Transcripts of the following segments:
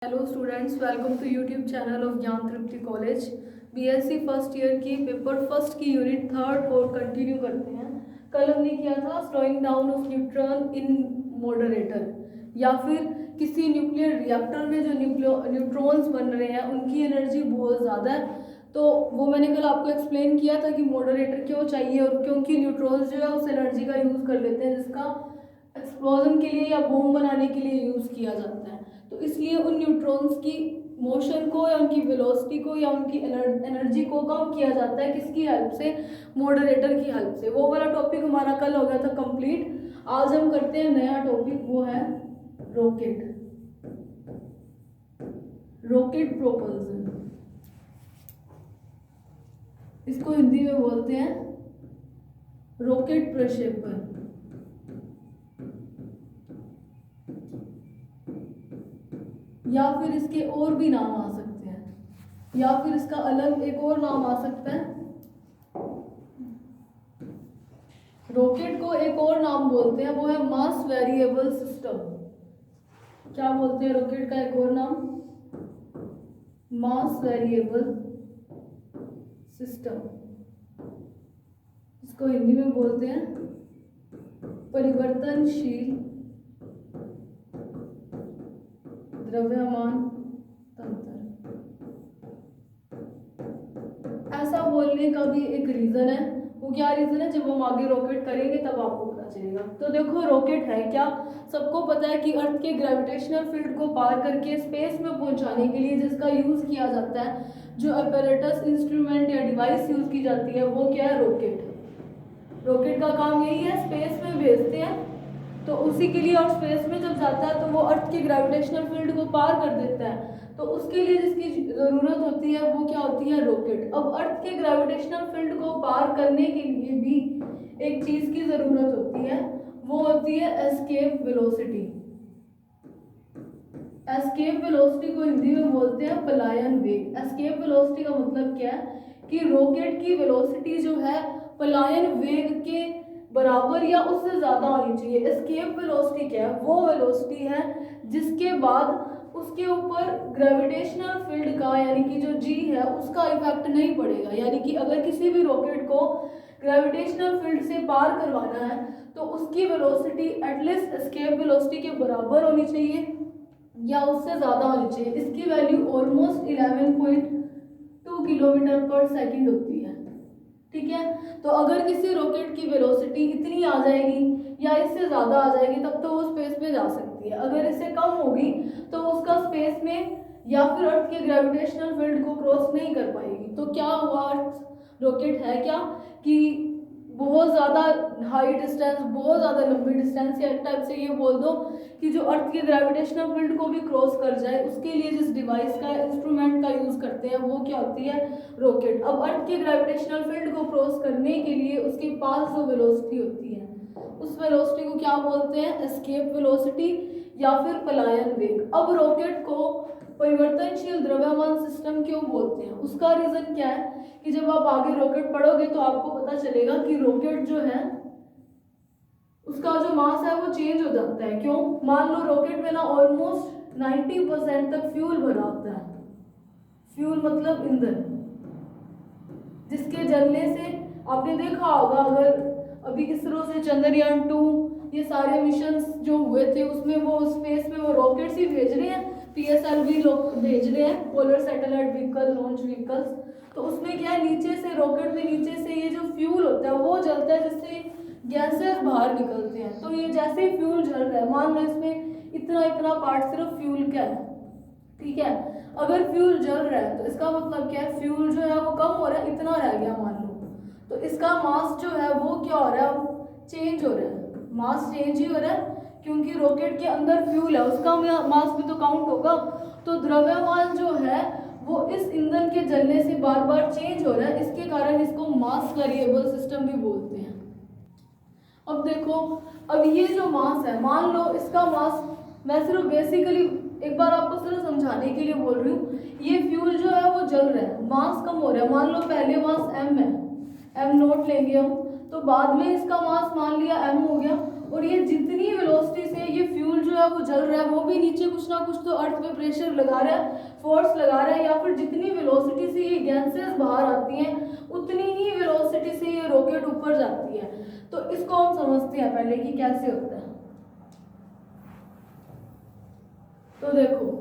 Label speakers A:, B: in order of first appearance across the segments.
A: Hello students, welcome to YouTube channel of Gyan Tripti college. BSc first year की paper first की unit third को continue करते हैं। कल हमने किया था slowing down of neutron in moderator, या फिर किसी न्यूक्लियर रिएक्टर में जो न्यूट्रॉन्स बन रहे हैं उनकी एनर्जी बहुत ज़्यादा है। तो वो मैंने कल आपको एक्सप्लेन किया था कि मॉडरेटर क्यों चाहिए, और क्योंकि न्यूट्रॉन्स जो है उस एनर्जी का यूज़ कर लेते हैं जिसका एक्सप्लोजन के लिए या बॉम्ब बनाने के लिए यूज़ किया जाता है। तो इसलिए उन न्यूट्रॉन्स की मोशन को या उनकी वेलोसिटी को या उनकी एनर्जी को कम किया जाता है किसकी हेल्प से? मॉडरेटर की हेल्प से। वो वाला टॉपिक हमारा कल हो गया था कंप्लीट। आज हम करते हैं नया टॉपिक, वो है रॉकेट। रॉकेट प्रोपल्सन, इसको हिंदी में बोलते हैं रॉकेट प्रक्षेपण। या फिर इसके और भी नाम आ सकते हैं, या फिर इसका अलग एक और नाम आ सकता है। रॉकेट को एक और नाम बोलते हैं, वो है मास वेरिएबल सिस्टम। क्या बोलते हैं रॉकेट का एक और नाम? मास वेरिएबल सिस्टम। इसको हिंदी में बोलते हैं परिवर्तनशील द्रव्यमान तंत्र। ऐसा बोलने का भी एक रीजन है। वो क्या रीजन है, जब हम आगे रॉकेट करेंगे तब आपको पता चलेगा। तो देखो रॉकेट है क्या? सबको पता है कि अर्थ के ग्रेविटेशनल फील्ड को पार करके स्पेस में पहुंचाने के लिए जिसका यूज किया जाता है, जो अपैरेटस, इंस्ट्रूमेंट या डिवाइस यूज की जाती है, वो क्या है? रॉकेट। रॉकेट का काम यही है, स्पेस में भेजते हैं तो उसी के लिए, और स्पेस में जब जाता है तो वो अर्थ के ग्रेविटेशनल फील्ड को पार कर देता है। तो उसके लिए जिसकी ज़रूरत होती है वो क्या होती है? रॉकेट। अब अर्थ के ग्रेविटेशनल फील्ड को पार करने के लिए भी एक चीज़ की ज़रूरत होती है, वो होती है एस्केप वेलोसिटी। एस्केप वेलोसिटी को हिंदी में बोलते हैं पलायन वेग। एस्केप वेलोसिटी का मतलब क्या है कि रॉकेट की वेलोसिटी जो है पलायन वेग के बराबर या उससे ज़्यादा होनी चाहिए। एस्केप वेलोसिटी क्या है? वो वेलोसिटी है जिसके बाद उसके ऊपर ग्रेविटेशनल फील्ड का, यानी कि जो जी है, उसका इफेक्ट नहीं पड़ेगा। यानी कि अगर किसी भी रॉकेट को ग्रेविटेशनल फील्ड से पार करवाना है तो उसकी वेलोसिटी एटलीस्ट एस्केप वेलोसिटी के बराबर होनी चाहिए या उससे ज़्यादा होनी चाहिए। इसकी value almost 11.2 kilometre per second होती है। ठीक है, तो अगर किसी रॉकेट की वेलोसिटी इतनी आ जाएगी या इससे ज़्यादा आ जाएगी तब तो वो स्पेस में जा सकती है। अगर इससे कम होगी तो उसका स्पेस में या फिर अर्थ के ग्रेविटेशनल फील्ड को क्रॉस नहीं कर पाएगी। तो क्या हुआ, अर्थ रॉकेट है क्या कि बहुत ज़्यादा हाई डिस्टेंस, बहुत ज़्यादा लंबी डिस्टेंस, या एक टाइप से ये बोल दो कि जो अर्थ के ग्रेविटेशनल फील्ड को भी क्रॉस कर जाए, उसके लिए जिस डिवाइस का, इंस्ट्रूमेंट का यूज़ करते हैं वो क्या होती है? रॉकेट। अब अर्थ के ग्रेविटेशनल फील्ड को क्रॉस करने के लिए उसके पास जो वेलोसिटी होती है, उस वेलोसिटी को क्या बोलते हैं? एस्केप वेलोसिटी या फिर पलायन वेग। अब रॉकेट को परिवर्तनशील द्रव्यमान सिस्टम क्यों बोलते हैं? उसका रीजन क्या है कि जब आप आगे रॉकेट पढ़ोगे तो आपको पता चलेगा कि रॉकेट जो है उसका जो मास है वो चेंज हो जाता है। क्यों? मान लो रॉकेट में ना ऑलमोस्ट 90% तक फ्यूल भरा होता है। फ्यूल मतलब ईंधन, जिसके जलने से आपने देखा होगा, अगर अभी इसरो से चंद्रयान 2 ये सारे मिशन जो हुए थे उसमें वो स्पेस में वो रॉकेट्स ही भेज रहे हैं, PSLV लोग भेज रहे हैं, polar satellite vehicle launch vehicles. तो उसमें क्या है, नीचे से रॉकेट में नीचे से ये जो फ्यूल होता है वो जलता है, जिससे गैसेस बाहर निकलते हैं। तो ये जैसे ही फ्यूल जल रहा है, मान लो इसमें इतना इतना पार्ट सिर्फ फ्यूल का है, ठीक है, अगर फ्यूल जल रहा है तो इसका मतलब क्या है? फ्यूल जो है वो कम हो रहा है, इतना रह गया मान लो, तो इसका मास जो है वो क्या हो रहा है? चेंज हो रहा है। मास चेंज ही हो रहा है क्योंकि रॉकेट के अंदर फ्यूल है, उसका मास भी तो काउंट होगा। तो द्रव्यमान जो है वो इस ईंधन के जलने से बार बार चेंज हो रहा है, इसके कारण इसको मास वेरिएबल सिस्टम भी बोलते हैं। अब देखो, अब ये जो मास है, मान लो इसका मास, मैं सिर्फ बेसिकली एक बार आपको सिर्फ समझाने के लिए बोल रही हूँ, ये फ्यूल जो है वो जल रहा है, मास कम हो रहा है। मान लो पहले मास m है, m नोट लेंगे हम, तो बाद में इसका मास मान लिया m हो गया, और ये जितनी वेलोसिटी से ये फ्यूल जो है वो जल रहा है, वो भी नीचे कुछ ना कुछ तो अर्थ पे प्रेशर लगा रहा है, फोर्स लगा रहा है, या फिर जितनी वेलोसिटी से ये गैसेस बाहर आती हैं उतनी ही वेलोसिटी से ये रॉकेट ऊपर जाती है। तो इसको हम समझते हैं पहले कि कैसे होता है। तो देखो,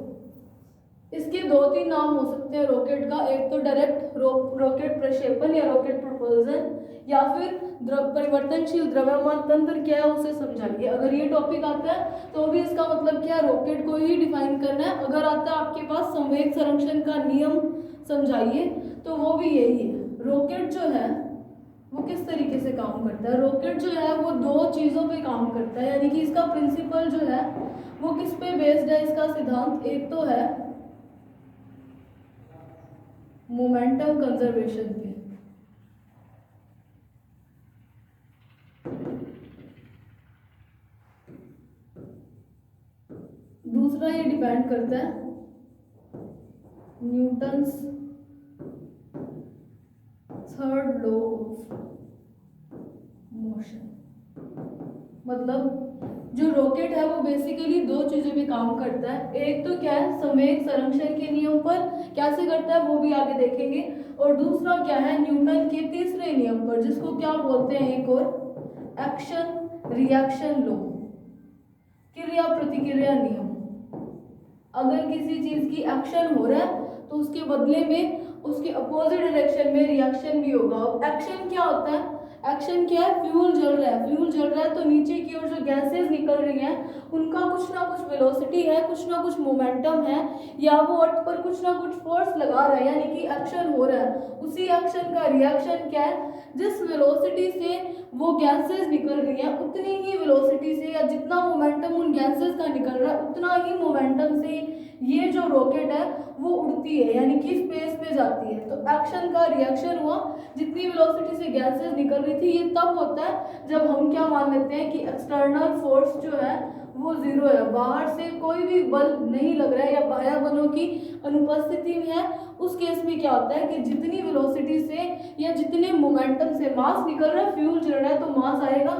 A: इसके दो तीन नाम हो सकते हैं रॉकेट का। एक तो डायरेक्ट रॉकेट प्रक्षेपण या रॉकेट प्रोपल्सन, या फिर परिवर्तनशील द्रव्यमान तंत्र क्या है उसे समझाइए। अगर ये टॉपिक आता है तो भी इसका मतलब क्या है, रॉकेट को ही डिफाइन करना है। अगर आता है आपके पास संवेग संरक्षण का नियम समझाइए, तो वो भी यही है। रॉकेट जो है वो किस तरीके से काम करता है। रॉकेट जो है वो दो चीज़ों पे काम करता है, यानी कि इसका प्रिंसिपल जो है वो किस पे बेस्ड है, इसका सिद्धांत। एक तो है मोमेंटम कंजर्वेशन पे, दूसरा ये डिपेंड करता है Newton's third law of motion. मतलब जो रॉकेट है वो बेसिकली दो चीजों पे काम करता है। एक तो क्या है, संवेग संरक्षण के नियम पर कैसे करता है वो भी आगे देखेंगे, और दूसरा क्या है, न्यूटन के तीसरे नियम पर, जिसको क्या बोलते हैं एक और, एक्शन रिएक्शन लॉ, क्रिया प्रतिक्रिया नियम। अगर किसी चीज की एक्शन हो रहा है तो उसके बदले में उसके अपोजिट डायरेक्शन में रिएक्शन भी होगा। एक्शन क्या होता है, एक्शन क्या है, फ्यूल जल रहा है, फ्यूल जल रहा है तो नीचे की ओर जो गैसेस निकल रही हैं उनका कुछ ना कुछ वेलोसिटी है, कुछ ना कुछ मोमेंटम है, या वो अर्थ पर कुछ ना कुछ फोर्स लगा रहा है, यानी कि एक्शन हो रहा है। उसी एक्शन का रिएक्शन क्या है, जिस वेलोसिटी से वो गैसेस निकल रही हैं उतनी ही वेलोसिटी से, या जितना मोमेंटम उन गैसेस का निकल रहा है उतना ही मोमेंटम से ये जो रॉकेट है वो उड़ती है, यानी कि स्पेस पे जाती है। तो एक्शन का रिएक्शन हुआ, जितनी वेलोसिटी से गैसेस निकल रही थी। ये तब होता है जब हम क्या मान लेते हैं कि एक्सटर्नल फोर्स जो है वो जीरो है, बाहर से कोई भी बल नहीं लग रहा है या बाह्य बलों की अनुपस्थिति में है। उस केस में क्या होता है कि जितनी वेलोसिटी से या जितने मोमेंटम से मास निकल रहा है, फ्यूल जल रहा है, तो मास आएगा,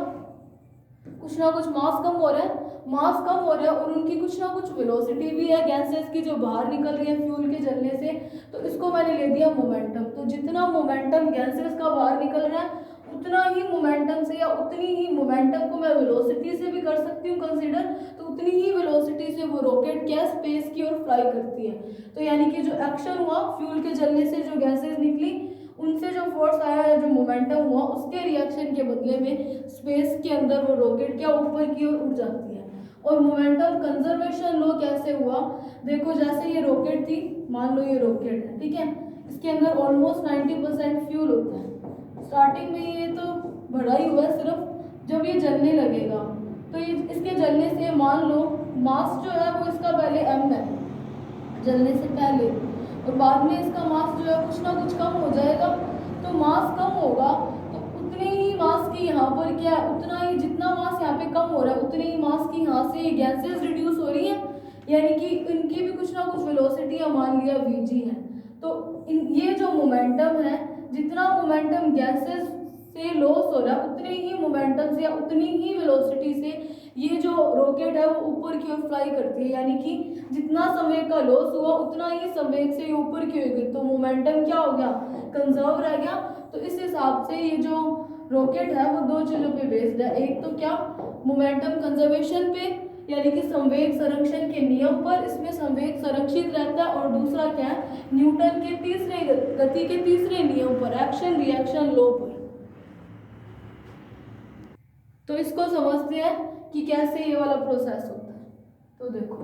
A: कुछ ना कुछ मास कम हो रहा है, मास कम हो रहा है, और उनकी कुछ ना कुछ वेलोसिटी भी है गैसेस की जो बाहर निकल रही है फ्यूल के जलने से, तो इसको मैंने ले दिया मोमेंटम। तो जितना मोमेंटम गैसेस का बाहर निकल रहा है उतना ही मोमेंटम से, या उतनी ही मोमेंटम को मैं वेलोसिटी से भी कर सकती हूँ कंसीडर, तो उतनी ही वेलोसिटी से वो रॉकेट क्या स्पेस की ओर फ्लाई करती है। तो यानी कि जो एक्शन हुआ फ्यूल के जलने से, जो गैसेस निकली उनसे जो फोर्स आया या जो मोमेंटम हुआ, उसके रिएक्शन के बदले में स्पेस के अंदर वो रॉकेट क्या ऊपर की ओर उड़ जाती है। और मोमेंटम कंजर्वेशन लॉ कैसे हुआ, देखो जैसे ये रॉकेट थी, मान लो ये रॉकेट है, ठीक है, इसके अंदर ऑलमोस्ट 90% फ्यूल होता है। स्टार्टिंग में ये तो भरा ही हुआ है, सिर्फ जब ये जलने लगेगा तो ये इसके जलने से मान लो मास जो है वो इसका पहले m है जलने से पहले, और बाद में इसका मास जो है कुछ ना कुछ कम हो जाएगा। तो मास कम होगा तो उतने ही मास की यहाँ पर क्या है, उतना ही जितना मास यहाँ पे कम हो रहा है उतने ही मास की यहाँ से गैसेस रिड्यूस हो रही है, यानी कि इनकी भी कुछ ना कुछ वेलोसिटी मान लिया vg है। तो ये जो मोमेंटम है, जितना मोमेंटम गैसेस से लॉस हो रहा है उतने ही मोमेंटम से या उतनी ही वेलोसिटी से ये जो रॉकेट है वो ऊपर की ओर फ्लाई करती है, यानी कि जितना संवेग का लॉस हुआ उतना ही संवेग से ऊपर की ओर गई, तो मोमेंटम क्या हो गया, कंजर्व रह गया। तो इस हिसाब से ये जो रॉकेट है वो दो चीज़ों पे बेस्ड है, एक तो क्या मोमेंटम कंजर्वेशन पे, यानी कि संवेग संरक्षण के नियम पर, इसमें संवेग संरक्षित रहता है, और दूसरा क्या है, न्यूटन के तीसरे गति के तीसरे नियम पर, एक्शन रिएक्शन लॉ पर। तो इसको समझते हैं कि कैसे ये वाला प्रोसेस होता है। तो देखो,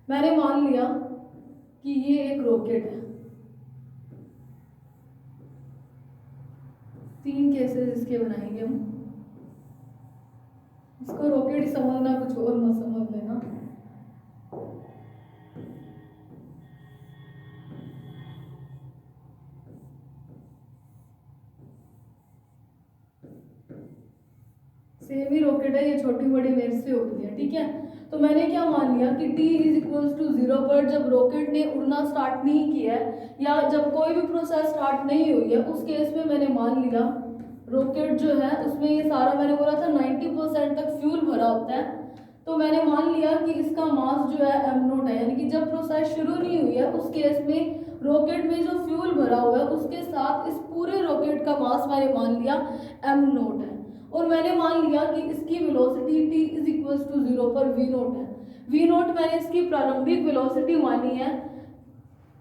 A: मैंने मान लिया कि ये एक रॉकेट है, तीन केसेस इसके बनाएंगे हम। इसको रॉकेट ही समझना, कुछ और मत समझ लेना। सेम ही रॉकेट है, ये छोटी बड़ी मेरे से होती है, ठीक है। तो मैंने क्या मान लिया कि t इज इक्वल्स टू 0 पर जब रॉकेट ने उड़ना स्टार्ट नहीं किया है, या जब कोई भी प्रोसेस स्टार्ट नहीं हुई है, उस केस में मैंने मान लिया रॉकेट जो है उसमें ये सारा मैंने बोला था 90% तक फ्यूल भरा होता है। तो मैंने मान लिया कि इसका मास जो है एम नोट है, यानी कि जब प्रोसेस शुरू नहीं हुई है उस केस में रॉकेट में जो फ्यूल भरा हुआ है उसके साथ इस पूरे रॉकेट का मास मैंने मान लिया एम नोट है। और मैंने मान लिया कि इसकी velocity T is equal to 0 पर वी नोट है। वी नोट मैंने इसकी प्रारंभिक वेलोसिटी मानी है।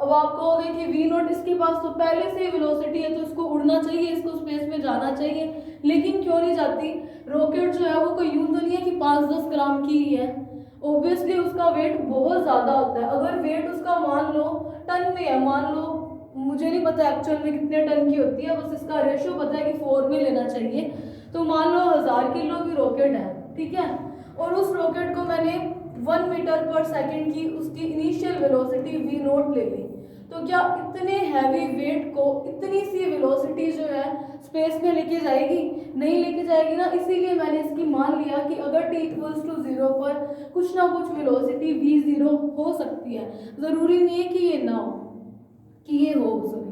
A: अब आप कहोगे कि वी नोट इसके पास तो पहले से ही वेलोसिटी है तो इसको उड़ना चाहिए, इसको स्पेस में जाना चाहिए, लेकिन क्यों नहीं जाती? रॉकेट जो है वो कोई यूं तो नहीं है कि 5-10 ग्राम की ही है। ऑब्वियसली उसका वेट बहुत ज़्यादा होता है। अगर वेट उसका मान लो टन में है, मान लो, मुझे नहीं पता एक्चुअल में कितने टन की होती है, बस इसका रेशियो पता है कि 4 में लेना चाहिए। तो मान लो 1000 किलो की रॉकेट है, ठीक है, और उस रॉकेट को मैंने 1 मीटर पर सेकेंड की उसकी इनिशियल वेलोसिटी वी नोट ले ली, तो क्या इतने हैवी वेट को इतनी सी वेलोसिटी जो है स्पेस में लेके जाएगी? नहीं लेके जाएगी ना। इसीलिए मैंने इसकी मान लिया कि अगर t इक्वल्स टू 0 पर कुछ ना कुछ वेलोसिटी v0 हो सकती है, ज़रूरी नहीं है कि ये ना हो, कि ये हो सॉरी।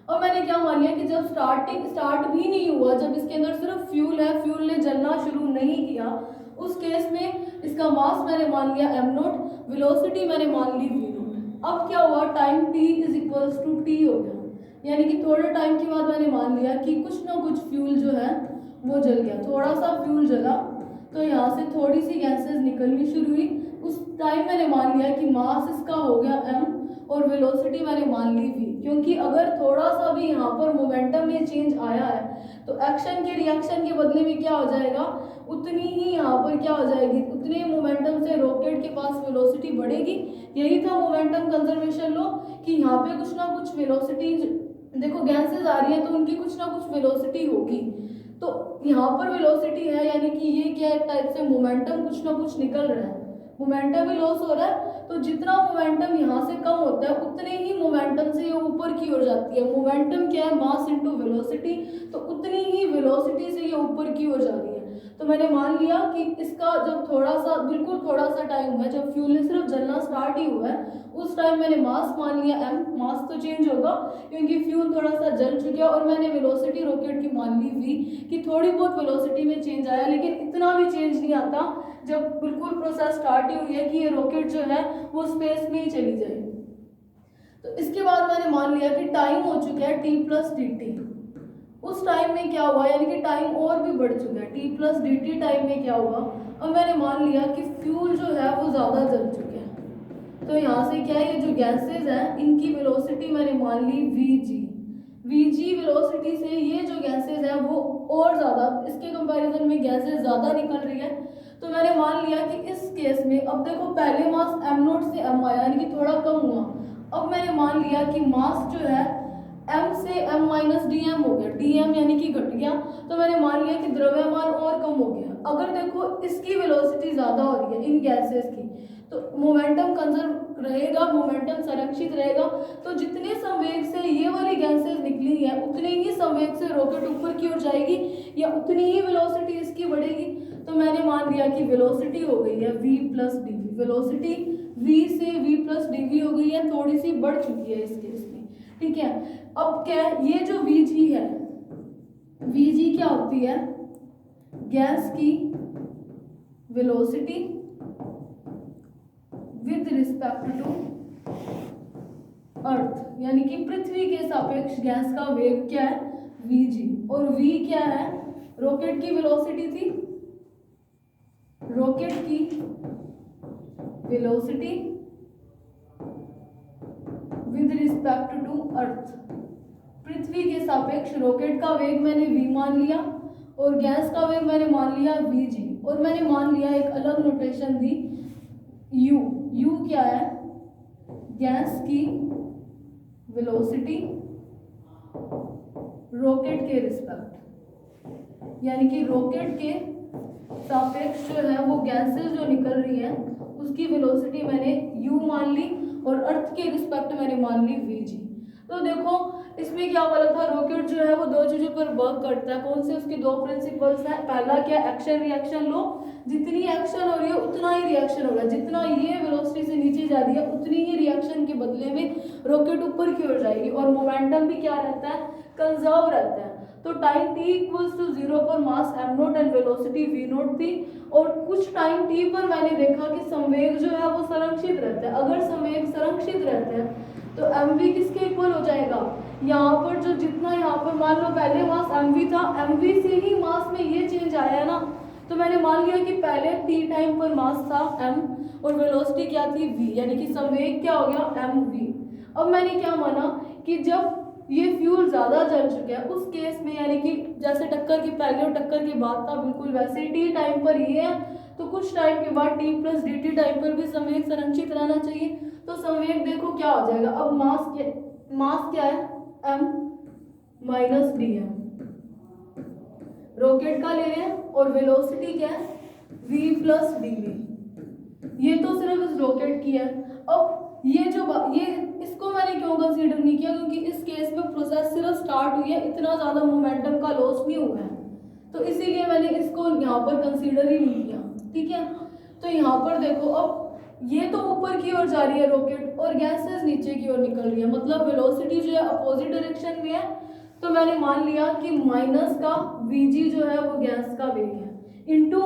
A: और मैंने क्या मान लिया कि जब स्टार्ट भी नहीं हुआ, जब इसके अंदर सिर्फ फ्यूल है, फ्यूल ने जलना शुरू नहीं किया, उस केस में इसका मास मैंने मान लिया एम नोट, वेलोसिटी मैंने मान ली वी नोट। अब क्या हुआ, time t is equals to T हो गया, यानी कि थोड़े टाइम के बाद मैंने मान लिया कि कुछ ना कुछ फ्यूल जो है वो जल गया। थोड़ा सा फ्यूल जला तो यहाँ से थोड़ी सी गैसेस निकलनी शुरू हुई। उस टाइम मैंने मान लिया कि मास इसका हो गया m और वेलोसिटी मैंने मान ली v, क्योंकि अगर थोड़ा सा भी यहाँ पर मोमेंटम में चेंज आया है तो एक्शन के रिएक्शन के बदले में क्या हो जाएगा, उतनी ही यहाँ पर क्या हो जाएगी, उतने ही मोमेंटम से रॉकेट के पास वेलोसिटी बढ़ेगी। यही था मोमेंटम कंजर्वेशन लॉ, कि यहाँ पे कुछ ना कुछ वेलोसिटी, देखो गैसेस आ रही है तो उनकी कुछ ना कुछ वेलोसिटी होगी, तो यहाँ पर वेलोसिटी है, यानी कि ये क्या एक टाइप से मोमेंटम कुछ ना कुछ निकल रहा है, मोमेंटम ही लॉस हो रहा है। तो जितना मोमेंटम यहाँ से कम होता है उतने ही मोमेंटम से ये ऊपर की ओर जाती है। मोमेंटम क्या है, मास इनटू वेलोसिटी, तो उतनी ही वेलोसिटी से ये ऊपर की ओर जा रही है। तो मैंने मान लिया कि इसका जब थोड़ा सा, बिल्कुल थोड़ा सा टाइम हुआ है, जब फ्यूल ने सिर्फ जलना स्टार्ट ही हुआ है, उस टाइम मैंने मास मान लिया m, मास तो चेंज होगा क्योंकि फ्यूल थोड़ा सा जल चुका, और मैंने वेलोसिटी रॉकेट की मान ली v, कि थोड़ी बहुत वेलोसिटी में चेंज आया, लेकिन इतना भी चेंज नहीं आता जब बिल्कुल प्रोसेस स्टार्ट ही हुई है कि ये रॉकेट जो है वो स्पेस में ही चली जाए। तो इसके बाद मैंने मान लिया कि टाइम हो चुका है t प्लस डी टी। उस टाइम में क्या हुआ, यानी कि टाइम और भी बढ़ चुका है, t plus D T time में क्या हुआ, और मैंने मान लिया कि फ्यूल जो है वो ज़्यादा जल चुके हैं। तो यहाँ से क्या है, ये जो गैसेज हैं इनकी वेलोसिटी मैंने मान ली वीजी वेलोसिटी से ये जो गैसेज हैं वो और ज़्यादा, इसके कंपैरिजन में गैसेज ज़्यादा निकल रही है। तो मैंने मान लिया कि इस केस में, अब देखो पहले मास m नोट से m आया, यानी कि थोड़ा कम हुआ। अब मैंने मान लिया कि मास जो है m से m माइनस डी एम हो गया, dm यानी कि घट गया। तो मैंने मान लिया कि द्रव्यमान और कम हो गया। अगर देखो इसकी वेलोसिटी ज़्यादा हो रही है इन गैसेस की, तो मोमेंटम कंजर्व रहेगा, मोमेंटम संरक्षित रहेगा। तो जितने संवेग से ये वाली गैसेस निकली है उतने ही संवेग से रॉकेट ऊपर की ओर जाएगी, या उतनी ही वेलोसिटी इसकी बढ़ेगी। तो मैंने मान लिया कि वेलोसिटी हो गई है v plus D V, velocity v से v प्लस डी वी हो गई है, थोड़ी सी बढ़ चुकी है इस केस में, ठीक है। अब क्या है, ये जो vg है, vg क्या होती है, गैस की velocity with respect to earth, यानी कि पृथ्वी के सापेक्ष गैस का वेग क्या है, vg, और v क्या है, रॉकेट की वेलोसिटी थी, रॉकेट की velocity with respect to earth, पृथ्वी के सापेक्ष रॉकेट का वेग मैंने v मान लिया, और गैस का वेग मैंने मान लिया vg, और मैंने मान लिया एक अलग नोटेशन दी u क्या है, गैस की वेलोसिटी रॉकेट के रिस्पेक्ट, यानी कि रॉकेट के सापेक्ष जो है वो गैसेस जो निकल रही हैं उसकी वेलोसिटी मैंने u मान ली, और अर्थ के रिस्पेक्ट मैंने मान ली vg। तो देखो इसमें क्या बोला था, रॉकेट जो है वो दो चीज़ों पर वर्क करता है। कौन से उसके दो प्रिंसिपल्स हैं, पहला क्या, एक्शन रिएक्शन लो, जितनी एक्शन हो रही है उतना ही रिएक्शन होगा, जितना ये वेलोसिटी से नीचे जा रही है उतनी ही रिएक्शन के बदले में रॉकेट ऊपर की ओर जाएगी, और मोमेंटम भी क्या रहता है, कंजर्व रहता है। तो टाइम t इक्वल्स टू 0 पर मास m note and velocity v note थी, और कुछ टाइम t पर मैंने देखा कि संवेग जो है वो संरक्षित रहता है। अगर संवेग संरक्षित रहता है तो mv किसके इक्वल हो जाएगा, यहाँ पर जो जितना यहाँ पर मान लो पहले मास mv था, mv से ही मास में ये चेंज आया है ना, तो मैंने मान लिया कि पहले t टाइम पर मास था m और वेलोसिटी क्या थी v, यानी कि संवेग क्या हो गया mv। अब मैंने क्या माना कि जब ये फ्यूल ज़्यादा जल चुका है उस केस में, यानी कि जैसे टक्कर के पहले और टक्कर के बाद था बिल्कुल वैसे ही t टाइम पर ये है, तो कुछ टाइम के बाद t प्लस dt टाइम पर भी संवेग संरक्षित रहना चाहिए। तो संवेग देखो क्या हो जाएगा, अब मास क्या है m माइनस dm, रॉकेट का ले रहे हैं, और वेलोसिटी क्या है v प्लस dv, ये तो सिर्फ इस रॉकेट की है। अब ये इसको मैंने क्यों कंसीडर नहीं किया, क्योंकि इस केस में प्रोसेस सिर्फ स्टार्ट हुई है, इतना ज़्यादा मोमेंटम का लॉस नहीं हुआ है, तो इसीलिए मैंने इसको यहाँ पर कंसीडर ही नहीं किया। ठीक है, तो यहाँ पर देखो अब ये तो ऊपर की ओर जा रही है रॉकेट और गैसेस नीचे की ओर निकल रही है, मतलब वेलोसिटी जो है अपोजिट डायरेक्शन में है। तो मैंने मान लिया कि माइनस का vg जो है वो गैस का वेग है इनटू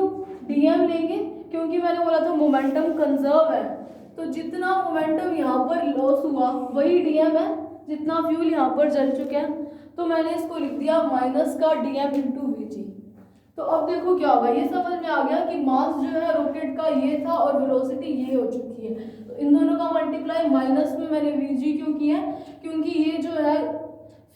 A: dm लेंगे, क्योंकि मैंने बोला था मोमेंटम कंजर्व है, तो जितना मोमेंटम यहाँ पर लॉस हुआ वही dm है, जितना फ्यूल यहाँ पर जल चुका है। तो मैंने इसको लिख दिया माइनस का dm इंटू vg। तो अब देखो क्या होगा, ये समझ में आ गया कि मास जो है रॉकेट का ये था और वेलोसिटी ये हो चुकी है, तो इन दोनों का मल्टीप्लाई माइनस में मैंने vg क्यों किया है, क्योंकि ये जो है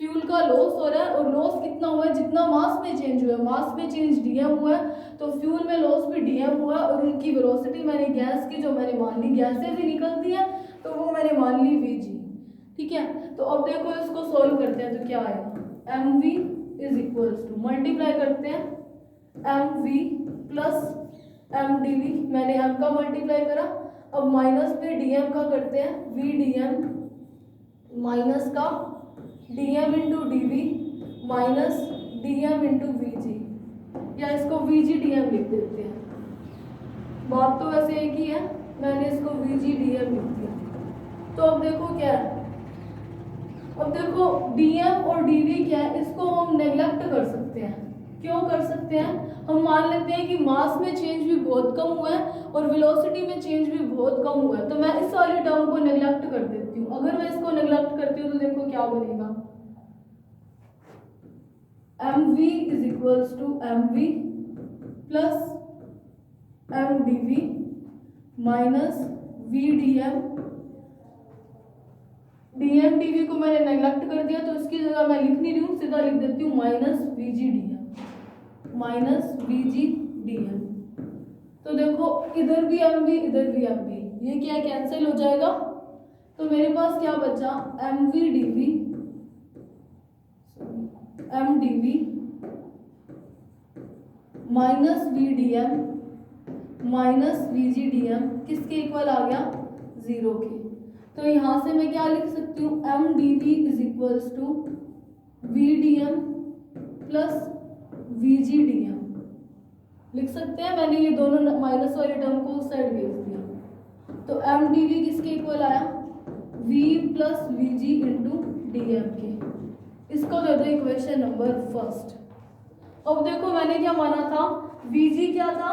A: फ्यूल का लॉस हो रहा है, और लॉस कितना हुआ है, जितना मास में चेंज हुआ है, मास में चेंज dm हुआ है, तो फ्यूल में लॉस भी dm हुआ है, और उनकी वेलोसिटी मैंने गैस की जो मैंने मान ली, गैसें भी निकलती है तो वो मैंने मान ली vg। ठीक है, तो अब देखो इसको सॉल्व करते हैं तो क्या आएगा, mv is equals to, multiply करते हैं mv प्लस mdv, मैंने m का मल्टीप्लाई करा, अब माइनस पे dm का करते हैं v dm माइनस का dm into dv minus dm into vg, या इसको vg dm लिख देते हैं, बात तो वैसे एक ही है, मैंने इसको vg dm लिख दिया। तो अब देखो क्या है, अब देखो dm और dv क्या है, इसको हम नेग्लेक्ट कर सकते हैं। क्यों कर सकते हैं, हम मान लेते हैं कि मास में चेंज भी बहुत कम हुआ है और वेलोसिटी में चेंज भी बहुत कम हुआ है, तो मैं इस वाली टर्म को नेग्लेक्ट कर देती हूँ। अगर मैं इसको नेग्लेक्ट करती हूँ तो देखो क्या बनेगा, mv is equals to mv plus mdv minus v dm, dm dv को मैंने नेग्लेक्ट कर दिया तो इसकी जगह मैं लिख नहीं रही हूँ, सीधा लिख देती हूँ minus vg dm, minus vg dm। तो देखो इधर भी mv इधर भी mv, ये क्या कैंसिल हो जाएगा, तो मेरे पास क्या बचा mv dv mdv minus v dm minus vg dm, किसके इक्वल आ गया 0 के। तो यहाँ से मैं क्या लिख सकती हूँ, mdv is equals to v dm plus vg dm लिख सकते हैं। मैंने ये दोनों माइनस वाले टर्म को उस साइड भेज दिया, तो mdv किसके इक्वल आया v plus vg into dm के। इसको दे दो इक्वेशन नंबर फर्स्ट। अब देखो मैंने क्या माना था, vg क्या था,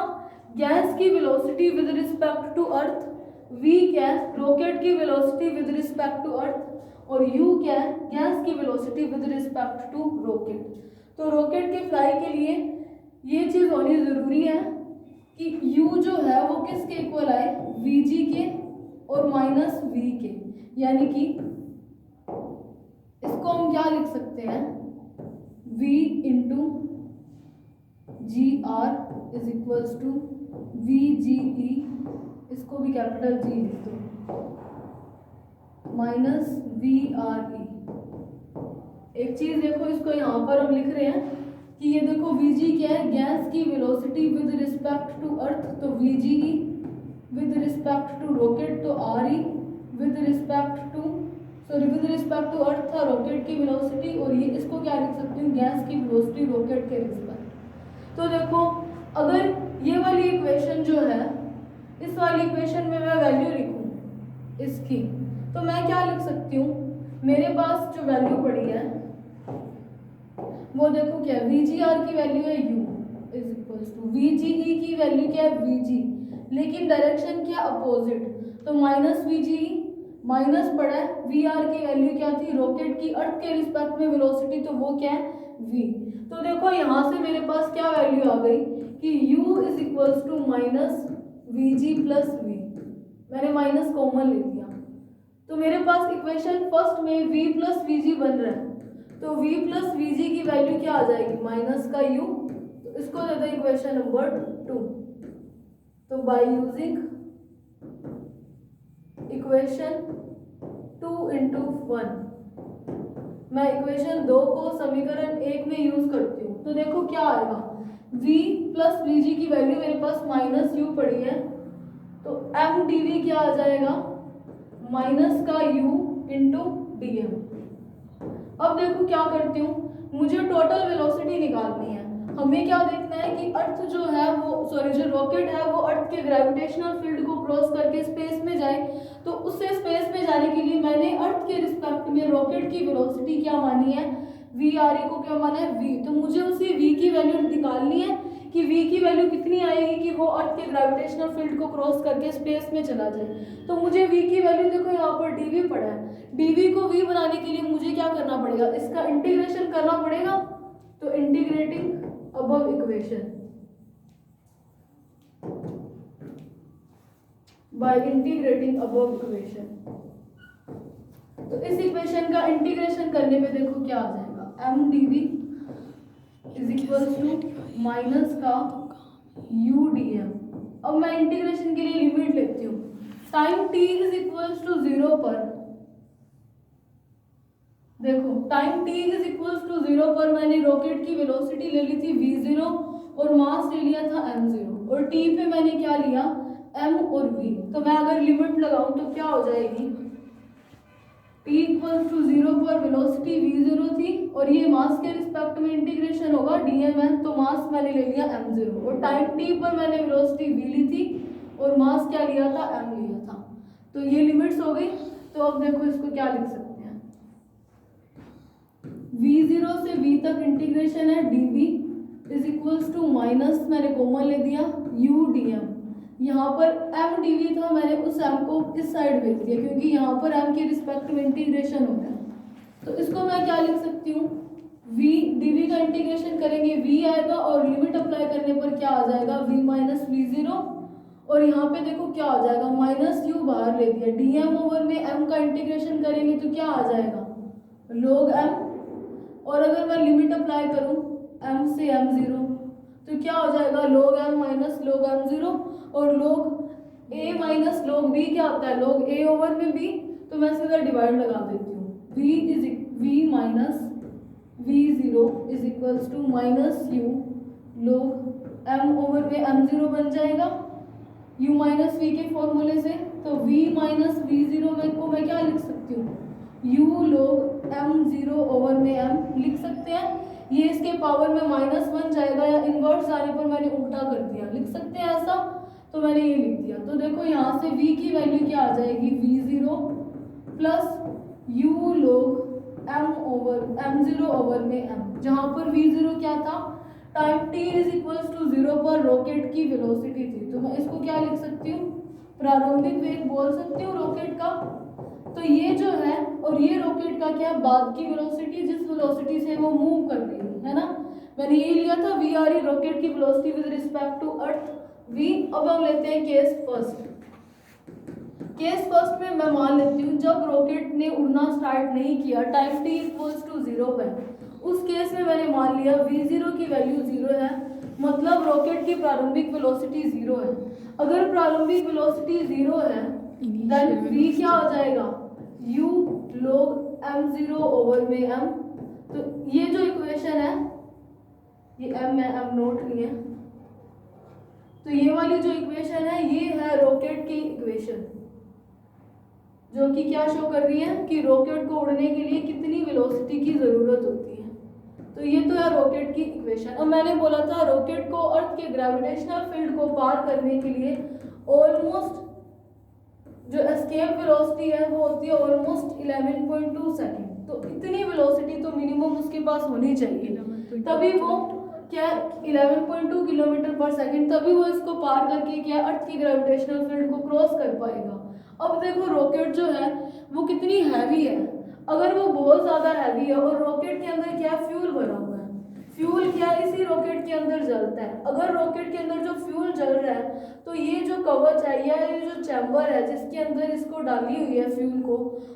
A: गैस की velocity with respect to earth, v क्या है रॉकेट की velocity with respect to earth, और u क्या है गैस की velocity with respect to rocket. तो रॉकेट के फ्लाई के लिए ये चीज़ होनी ज़रूरी है कि u जो है वो किसके इक्वल आए, vg के और माइनस v के, यानी कि इसको हम क्या लिख सकते हैं, v into G R is equals to V G E, इसको भी कैपिटल G लिख दो, माइनस वी आर ई। एक चीज देखो, इसको यहाँ पर हम लिख रहे हैं कि ये देखो Vg क्या है, गैस की velocity with respect to earth, तो Vge with respect to rocket, तो Re with respect to with respect to earth था रॉकेट की वेलोसिटी, और ये इसको क्या लिख सकती हूँ, गैस की वेलोसिटी रॉकेट के रिस्पेक्ट। तो देखो अगर ये वाली इक्वेशन जो है, इस वाली इक्वेशन में मैं वैल्यू लिखूं इसकी, तो मैं क्या लिख सकती हूँ, मेरे पास जो वैल्यू पड़ी है वो देखो क्या वी जी आर की वैल्यू है u is equals to V G E की वैल्यू क्या है वी जी, लेकिन डायरेक्शन क्या अपोजिट, तो माइनस वी जी माइनस पड़ा है, वी आर की वैल्यू क्या थी रॉकेट की अर्थ के रिस्पेक्ट में वेलोसिटी, तो वो क्या है v। तो देखो यहाँ से मेरे पास क्या वैल्यू आ गई कि u is equals to minus V G plus V, मैंने माइनस कॉमन ले लिया, तो मेरे पास इक्वेशन फर्स्ट में v प्लस वी जी बन रहा है, तो v प्लस वी जी की वैल्यू क्या आ जाएगी माइनस का u, तो इसको दे दो इक्वेशन नंबर 2। तो बाय यूजिंग इक्वेशन 2 इंटू 1 मैं इक्वेशन 2 को समीकरण 1 में यूज करती हूँ, तो देखो क्या आएगा v प्लस वी जी की वैल्यू मेरे पास माइनस u पड़ी है, तो m dv क्या आ जाएगा माइनस का u इंटू डी एम। अब देखो क्या करती हूँ, मुझे टोटल वेलोसिटी निकालनी है, हमें क्या देखना है कि अर्थ जो है वो जो रॉकेट है वो अर्थ के ग्रेविटेशनल फील्ड को क्रॉस करके स्पेस में जाए, तो उससे स्पेस में जाने के लिए मैंने अर्थ के रिस्पेक्ट में रॉकेट की वेलोसिटी क्या मानी है वी आर ई को क्या माना है v, तो मुझे उसी v की वैल्यू निकालनी है कि v की वैल्यू कितनी आएगी कि वो अर्थ के ग्रेविटेशनल फील्ड को क्रॉस करके स्पेस में चला जाए, तो मुझे v की वैल्यू देखो यहाँ पर dv पड़ा है, dv को v बनाने के लिए मुझे क्या करना पड़ेगा इसका इंटीग्रेशन करना पड़ेगा, तो integrating above equation by integrating above equation, तो इस इक्वेशन का इंटीग्रेशन करने पे देखो क्या आ जाएगा m dv is equal to minus का u dm। अब मैं इंटीग्रेशन के लिए लिमिट लेती हूँ, time t is equal to 0 पर, देखो time t is equal to 0 पर मैंने रॉकेट की वेलोसिटी ले ली थी v0 और मास ले लिया था m0, और t पे मैंने क्या लिया m और v, तो मैं अगर लिमिट लगाऊं तो क्या हो जाएगी t इक्वल टू 0 पर वेलोसिटी v0 थी और ये मास के रिस्पेक्ट में इंटीग्रेशन होगा dmn, तो मास मैंने ले लिया m0 और टाइम t पर मैंने वेलोसिटी v ली थी और मास क्या लिया था m लिया था, तो ये लिमिट्स हो गई। तो अब देखो इसको क्या लिख सकते हैं v0 से v तक इंटीग्रेशन है dv is equals to minus मैंने कॉमन ले दिया u dm, यहाँ पर m dv था मैंने उस m को इस साइड भेज दिया क्योंकि यहाँ पर m के रिस्पेक्ट में इंटीग्रेशन होता है, तो इसको मैं क्या लिख सकती हूँ v dv का इंटीग्रेशन करेंगे v आएगा और लिमिट अप्लाई करने पर क्या आ जाएगा v माइनस v0, और यहाँ पे देखो क्या आ जाएगा माइनस u बाहर ले दिया dm ओवर में m का इंटीग्रेशन करेंगे तो क्या आ जाएगा log m, और अगर मैं लिमिट अप्लाई करूँ m से m0 तो क्या हो जाएगा log m minus log m0, और log a minus log b क्या होता है log a ओवर में b, तो मैं सीधा डिवाइड लगा देती हूँ v minus v0 is equals to minus u log m over में m0 बन जाएगा u माइनस v के फॉर्मूले से, तो v माइनस v0 में को मैं क्या लिख सकती हूँ u log m0 ओवर में m लिख सकते हैं, ये इसके पावर में -1 जाएगा या इन्वर्स जाने पर मैंने उल्टा कर दिया, लिख सकते हैं ऐसा, तो मैंने ये लिख दिया। तो देखो यहाँ से v की वैल्यू क्या आ जाएगी v0 plus u log m0 over में m, जहाँ पर v0 क्या था time t is equals to 0 पर रॉकेट की वेलोसिटी थी, तो मैं इसको क्या लिख सकती हूँ प्रारंभिक वेग बोल सकती हूँ रॉकेट का, तो ये जो है और ये रॉकेट का क्या बाद की वेलोसिटी जिस वेलोसिटी से वो मूव कर रही है ना, मैंने ये लिया था वी आर ई रॉकेट की velocity with respect to earth v। अब हम लेते हैं केस फर्स्ट। केस फर्स्ट में मैं मान लेती हूँ जब रॉकेट ने उड़ना स्टार्ट नहीं किया टाइम t इक्वल्स टू 0 पर, उस केस में मैंने मान लिया v0 की वैल्यू 0 है, मतलब रॉकेट की प्रारंभिक वेलोसिटी 0 है। अगर प्रारंभिक वेलोसिटी 0 है देन v क्या हो जाएगा u log m0 ओवर में m, तो ये जो इक्वेशन है ये m है, m नोट नहीं है, तो ये वाली जो इक्वेशन है ये है रॉकेट की इक्वेशन जो कि क्या शो कर रही है कि रॉकेट को उड़ने के लिए कितनी वेलोसिटी की जरूरत होती है, तो ये तो है रॉकेट की इक्वेशन। अब मैंने बोला था रॉकेट को अर्थ के ग्रेविटेशनल फील्ड को पार करने के लिए ऑलमोस्ट जो एस्केप वेलोसिटी है वो होती है ऑलमोस्ट 11.2 सेकंड, तो इतनी वेलोसिटी तो मिनिमम उसके पास होनी चाहिए। तभी वो क्या 11.2 किलोमीटर पर सेकंड, तभी वो इसको पार करके क्या अर्थ की ग्रेविटेशनल फील्ड को क्रॉस कर पाएगा। अब देखो रॉकेट जो है वो कितनी हैवी है, अगर वो बहुत ज़्यादा हैवी है और रॉकेट के अंदर क्या फ्यूल भरा हुआ है, फ्यूल क्या इसी रॉकेट के अंदर जलता है, अगर रॉकेट के अंदर जो फ्यूल जल रहा है तो ये जो कवच है या ये जो चैम्बर है जिसके अंदर इसको डाली हुई है फ्यूल को,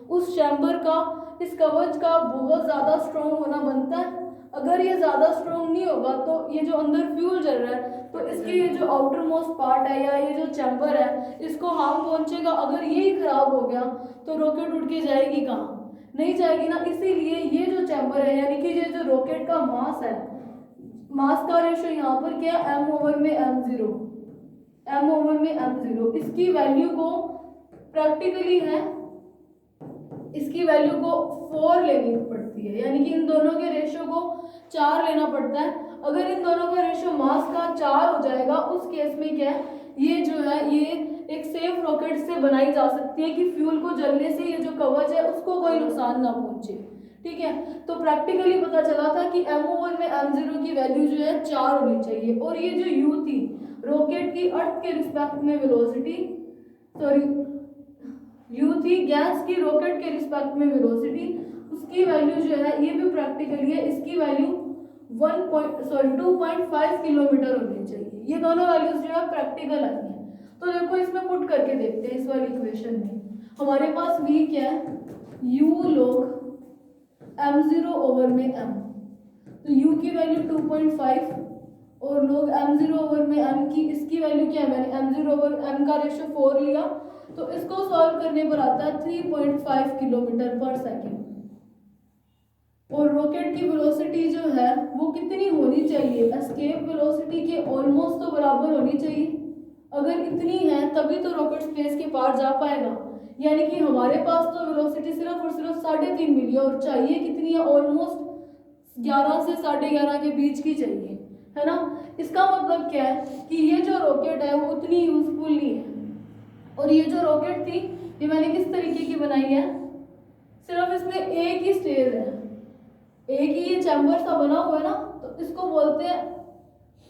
A: उस चैम्बर का, इस कवच का बहुत ज़्यादा स्ट्रॉन्ग होना बनता है। अगर ये ज़्यादा स्ट्रॉन्ग नहीं होगा तो ये जो अंदर फ्यूल जल रहा है तो इसके ये जो आउटर मोस्ट पार्ट है या ये जो चैम्बर है इसको हार्म पहुंचेगा। अगर ये ही खराब हो गया तो रॉकेट उड़ के जाएगी कहाँ, नहीं जाएगी ना। इसीलिए ये जो चैम्बर है यानी कि ये जो रॉकेट का मास है, मास का रेशो यहाँ पर क्या है m ओवर में m0, m ओवर में m0, इसकी वैल्यू को प्रैक्टिकली है, इसकी वैल्यू को 4 लेनी पड़ती है, यानी कि इन दोनों के रेशो को 4 लेना पड़ता है। अगर इन दोनों का रेशो मास का 4 हो जाएगा उस केस में क्या है, ये जो है ये एक सेफ रॉकेट से बनाई जा सकती है कि फ्यूल को जलने से ये जो कवच है उसको कोई नुकसान ना पहुंचे। ठीक है, तो प्रैक्टिकली पता चला था कि m ओवर में m0 की वैल्यू जो है 4 होनी चाहिए। और ये जो u थी रॉकेट की अर्थ के रिस्पेक्ट में वेलोसिटी, सॉरी u थी गैस की रॉकेट के रिस्पेक्ट में वेलोसिटी, उसकी वैल्यू जो है ये भी प्रैक्टिकली है, इसकी वैल्यू 2.5 किलोमीटर होनी चाहिए। ये दोनों वैल्यूज जो है प्रैक्टिकल आई है। तो देखो इसमें पुट करके देखते हैं, इस वाली इक्वेशन में हमारे पास v क्या है, u log m0 ओवर में m, तो u की वैल्यू 2.5 और log m0 ओवर में m की, इसकी वैल्यू क्या है, मैंने m0 ओवर m का रेशो 4 लिया, तो इसको सॉल्व करने पर आता है 3.5 किलोमीटर पर सेकेंड। और रॉकेट की वेलोसिटी जो है वो कितनी होनी चाहिए, एस्केप वेलोसिटी के ऑलमोस्ट तो बराबर होनी चाहिए। अगर इतनी है तभी तो रॉकेट स्पेस के पार जा पाएगा, यानी कि हमारे पास तो वेलोसिटी सिर्फ और सिर्फ 3.5 मिली है और चाहिए कितनी है, ऑलमोस्ट 11 से 11.5 के बीच की चाहिए, है ना। इसका मतलब क्या है कि ये जो रॉकेट है वो उतनी यूजफुल नहीं है। और ये जो रॉकेट थी ये मैंने किस तरीके की बनाई है, सिर्फ इसमें एक ही स्टेज है, एक ही ये चैम्बर सा बना हुआ है ना, तो इसको बोलते हैं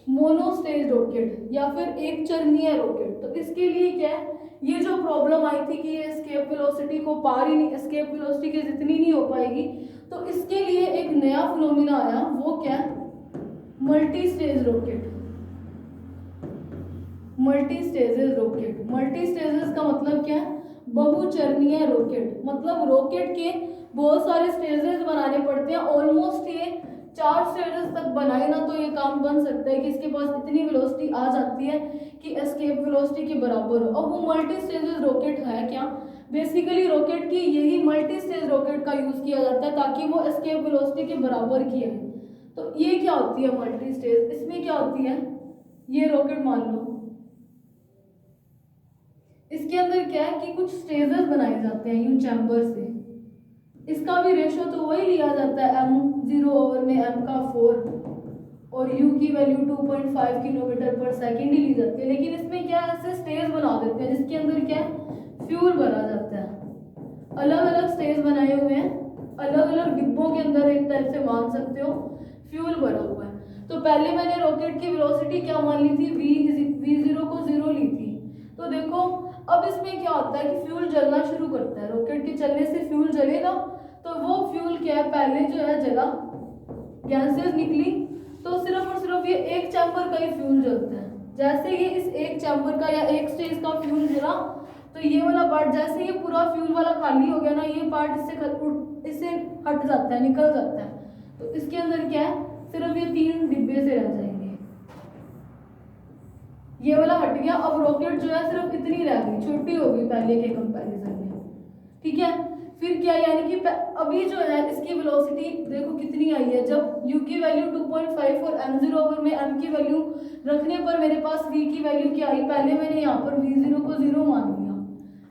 A: मोनोस्टेज रॉकेट या फिर एक चरणीय रॉकेट। तो इसके लिए क्या है, ये जो प्रॉब्लम आई थी कि ये एस्केप वेलोसिटी को पार ही नहीं, एस्केप वेलोसिटी के जितनी नहीं हो पाएगी, तो इसके लिए एक नया फिनोमिना आया, वो क्या है, multi stage rocket. Multi stages rocket, multi stages का मतलब क्या है, बहुचरणीय रॉकेट, मतलब रॉकेट के बहुत सारे स्टेजेस बनाने पड़ते हैं। ऑलमोस्ट ये 4 स्टेजेस तक बनाए ना तो ये काम बन सकता है कि इसके पास इतनी वेलोसिटी आ जाती है कि एस्केप वेलोसिटी के बराबर हो। अब वो मल्टी स्टेजेस रॉकेट है क्या, बेसिकली रॉकेट की यही मल्टी स्टेज रॉकेट का यूज किया जाता है ताकि वो एस्केप वेलोसिटी के बराबर की है। तो ये क्या होती है मल्टी स्टेज, इसमें क्या होती है, ये रॉकेट मान लो, इसके अंदर क्या है कि कुछ स्टेजेस बनाए जाते हैं यूं चैम्बर से, इसका भी रेशो तो वही लिया जाता है m0 ओवर में m का 4 और u की वैल्यू 2.5 किलोमीटर पर सेकेंड ही ली जाती है। लेकिन इसमें क्या ऐसे स्टेज बना देते हैं जिसके अंदर क्या फ्यूल भरा जाता है, अलग अलग स्टेज बनाए हुए हैं, अलग अलग डिब्बों के अंदर एक टाइप से मान सकते हो फ्यूल भरा हुआ है। तो पहले मैंने रॉकेट की वेलोसिटी क्या मान ली थी, v0 को 0 ली थी। तो देखो अब इसमें क्या होता है कि फ्यूल जलना शुरू करता है, रॉकेट के चलने से फ्यूल जलेगा, तो वो फ्यूल क्या है, पहले जो है जला, गैसेस निकली, तो सिर्फ और सिर्फ ये एक चैम्बर का ही फ्यूल जलता है। जैसे ये इस एक चैम्बर का या एक स्टेज का फ्यूल जला तो ये वाला पार्ट, जैसे ये पूरा फ्यूल वाला खाली हो गया ना, ये पार्ट इससे हट जाता है, निकल जाता है। तो इसके अंदर क्या है, सिर्फ ये 3 डिब्बे से रह जाएंगे, ये वाला हट गया। अब रॉकेट जो है सिर्फ इतनी रह गई, छोटी हो गई पहले के कंपैरिजन में, ठीक है। फिर क्या, यानी कि अभी जो है इसकी वेलोसिटी देखो कितनी आई है, जब u की वैल्यू 2.5 और m0 ओवर में m की वैल्यू रखने पर मेरे पास v की वैल्यू क्या आई, पहले मैंने यहाँ पर v0 को 0 मान लिया।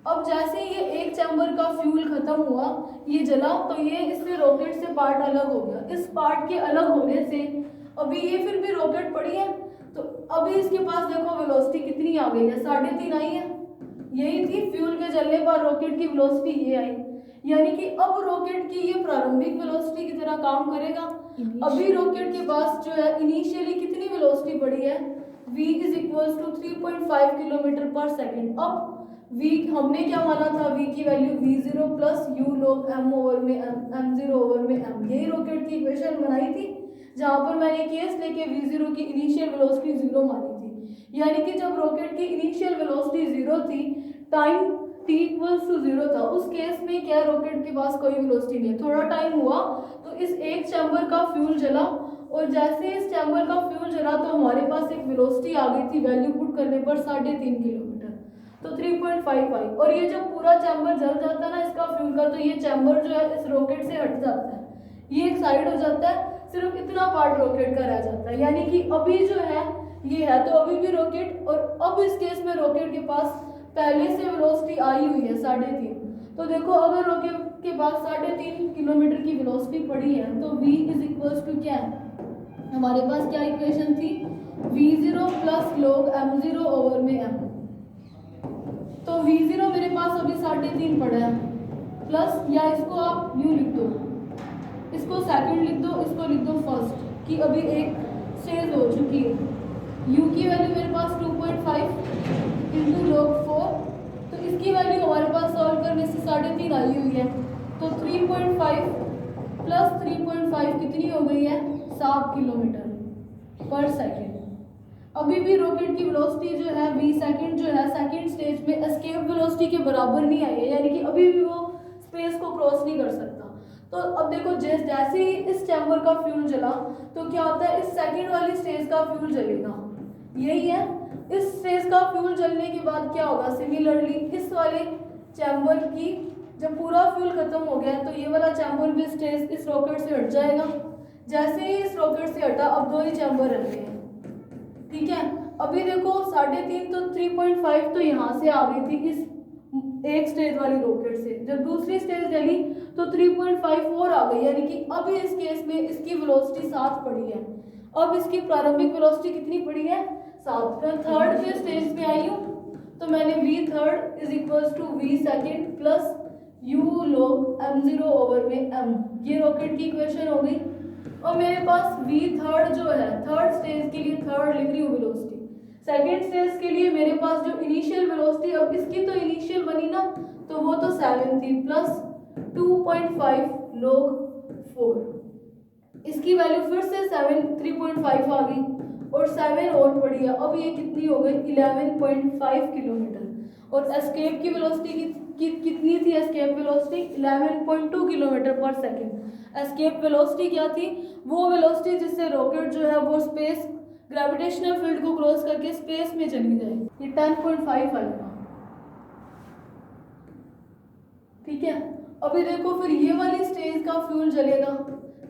A: अब जैसे ये एक चैम्बर का फ्यूल खत्म हुआ, ये जला, तो ये इससे रॉकेट से पार्ट अलग हो गया। इस पार्ट के अलग होने से अभी ये फिर भी रॉकेट पड़ी है, तो अभी इसके पास देखो वेलोसिटी कितनी आ गई है, 3.5 आई है। यही थी फ्यूल के जलने पर रॉकेट की वेलोसिटी ये आई, यानी कि अब रॉकेट की ये प्रारंभिक वेलोसिटी की तरह काम करेगा। अभी रॉकेट के पास जो है इनिशियली कितनी वेलोसिटी बढ़ी है, v is equals to 3.5 kilometre per second. अब v हमने क्या माना था, v की value v0 plus u log m over में m0 ओवर में m, यही रॉकेट की इक्वेशन बनाई थी, जहां पर मैंने केस लेके v0 की इनिशियल वेलोसिटी 0 मानी थी। यानी कि जब रॉकेट की इनिशियल वेलोसिटी 0 थी, टाइम t इक्वल्स टू 0 था, उस केस में क्या रॉकेट के पास कोई वेलोसिटी नहीं है। थोड़ा टाइम हुआ तो इस एक चैम्बर का फ्यूल जला, और जैसे इस चैम्बर का फ्यूल जला तो हमारे पास एक वेलोसिटी आ गई थी, वैल्यू पुट करने पर 3.5 किलोमीटर, तो 3.55। और ये जब पूरा चैम्बर जल जाता है ना इसका फ्यूल का, तो ये चैम्बर जो है इस रॉकेट से हट जाता है, ये एक साइड हो जाता है, सिर्फ इतना पार्ट रॉकेट का रह जाता है। यानी कि अभी जो है ये है तो अभी भी रॉकेट, और अब इस केस में रॉकेट के पास पहले से वेलोसिटी आई हुई है 3.5। तो देखो अगर रॉकेट के पास 3.5 किलोमीटर की वेलोसिटी पड़ी है तो v इज इक्वल्स टू क्या है, हमारे पास क्या इक्वेशन थी, v0 plus log m0 over में m। तो v0 मेरे पास अभी 3.5 पड़ा है, प्लस या इसको आप यूँ लिख दो, इसको सेकंड लिख दो, इसको लिख दो फर्स्ट, कि अभी एक स्टेज हो चुकी है। u की वैल्यू मेरे पास 2.5 इंटू log 4, तो इसकी वैल्यू हमारे पास सॉल्व करने से 3.5 आई हुई है, तो 3.5 प्लस 3.5 कितनी हो गई है, 7 किलोमीटर पर सेकेंड। अभी भी रॉकेट की वेलोसिटी जो है v सेकेंड जो है सेकेंड स्टेज में एस्केप वेलोसिटी के बराबर नहीं आई है, यानी कि अभी भी वो स्पेस को क्रॉस नहीं कर सकता। तो अब देखो जैसे ही इस चैम्बर का फ्यूल जला तो क्या होता है, इस सेकेंड वाली स्टेज का फ्यूल जलेगा, यही है। इस स्टेज का फ्यूल जलने के बाद क्या होगा, सिमिलरली इस वाले चैम्बर की जब पूरा फ्यूल खत्म हो गया तो ये वाला चैम्बर भी स्टेज इस रॉकेट से हट जाएगा। जैसे ही इस रॉकेट से हटा, अब 2 ही चैम्बर रह गए हैं, ठीक है। अभी देखो 3.5 तो 3.5 तो यहाँ से आ गई थी इस एक स्टेज वाली रॉकेट से, जब दूसरी स्टेज जली तो 3.5 और आ गई, यानी कि अभी इस केस में इसकी वेलोसिटी 7 पड़ी है। अब इसकी प्रारंभिक वेलोसिटी कितनी पड़ी है, 7। मैं थर्ड के स्टेज में आई हूँ, तो मैंने v third is equals to v second plus u log m0 over में m, ये रॉकेट की इक्वेशन हो गई। और मेरे पास v थर्ड जो है, थर्ड स्टेज के लिए थर्ड लिख रही हूँ वेलोसिटी, सेकेंड स्टेज के लिए मेरे पास जो इनिशियल वेलोसिटी, अब इसकी तो इनिशियल बनी ना, तो वो तो 7 थी, प्लस 2.5 log 4, इसकी वैल्यू फिर से 3.5 आ गई, और 7 और पड़ी है, अब ये कितनी हो गई 11.5 किलोमीटर। और एस्केप की वेलोसिटी कितनी थी, escape velocity 11.2 kilometre per second. Escape velocity क्या थी, वो वेलोसिटी जिससे रॉकेट जो है वो स्पेस ग्रेविटेशनल फील्ड को क्रॉस करके स्पेस में चली जाए, ये 10.5 आएगा, ठीक है। अभी देखो फिर ये वाली स्टेज का फ्यूल जलेगा,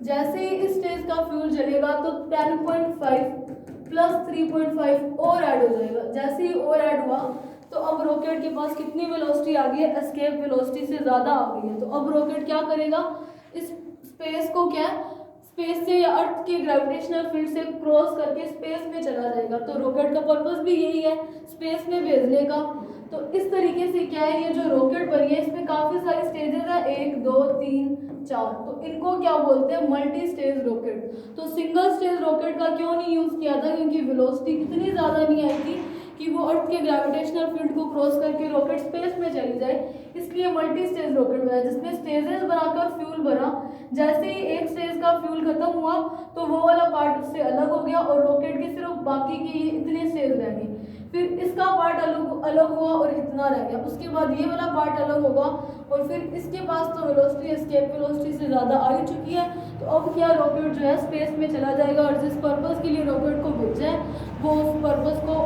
A: जैसे ही इस स्टेज का फ्यूल जलेगा तो 10.5 प्लस 3.5 और ऐड हो जाएगा। जैसे ही और ऐड हुआ तो अब रॉकेट के पास कितनी वेलोसिटी आ गई है, एस्केप वेलोसिटी से ज़्यादा आ गई है। तो अब रॉकेट क्या करेगा, इस स्पेस को क्या स्पेस से या अर्थ के ग्रेविटेशनल फील्ड से क्रॉस करके स्पेस में चला जाएगा। तो रॉकेट का पर्पस भी यही है, स्पेस में भेजने का। तो इस तरीके से क्या है, ये जो रॉकेट बनी है इसमें काफ़ी सारी स्टेजेस है, 1 2 3 4, तो इनको क्या बोलते हैं, मल्टी स्टेज रॉकेट। तो सिंगल स्टेज रॉकेट का क्यों नहीं यूज़ किया था, क्योंकि वेलोसिटी इतनी ज़्यादा नहीं आई थी कि वो अर्थ के ग्रेविटेशनल फील्ड को क्रॉस करके रॉकेट स्पेस में चली जाए, इसलिए मल्टी स्टेज रॉकेट बनाया जिसमें स्टेजेस बनाकर फ्यूल भरा। जैसे ही एक स्टेज का फ्यूल खत्म हुआ तो वो वाला पार्ट उससे अलग हो गया और रॉकेट के सिर्फ बाकी के ये इतने स्टेज रह गए। फिर इसका पार्ट अलग हुआ और इतना रह गया, उसके बाद ये वाला पार्ट अलग होगा और फिर इसके पास तो वेलोसिटी एस्केप वेलोसिटी से ज़्यादा आ ही चुकी है। तो अब क्या रॉकेट जो है स्पेस में चला जाएगा और जिस पर्पज़ के लिए रॉकेट को भेजा है वो उस पर्पज़ को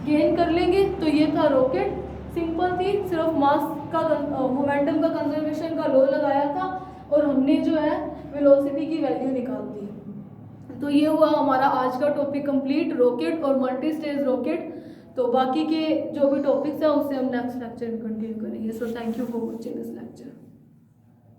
A: गेन कर लेंगे। तो ये था रॉकेट, सिंपल थी, सिर्फ मास का मोमेंटम का कंजर्वेशन का लॉ लगाया था और हमने जो है वेलोसिटी की वैल्यू निकाल दी। तो ये हुआ हमारा आज का टॉपिक कंप्लीट, रॉकेट और मल्टी स्टेज रॉकेट। तो बाकी के जो भी टॉपिक्स हैं उससे हम नेक्स्ट लेक्चर में कंटिन्यू करेंगे। So thank you for watching this lecture.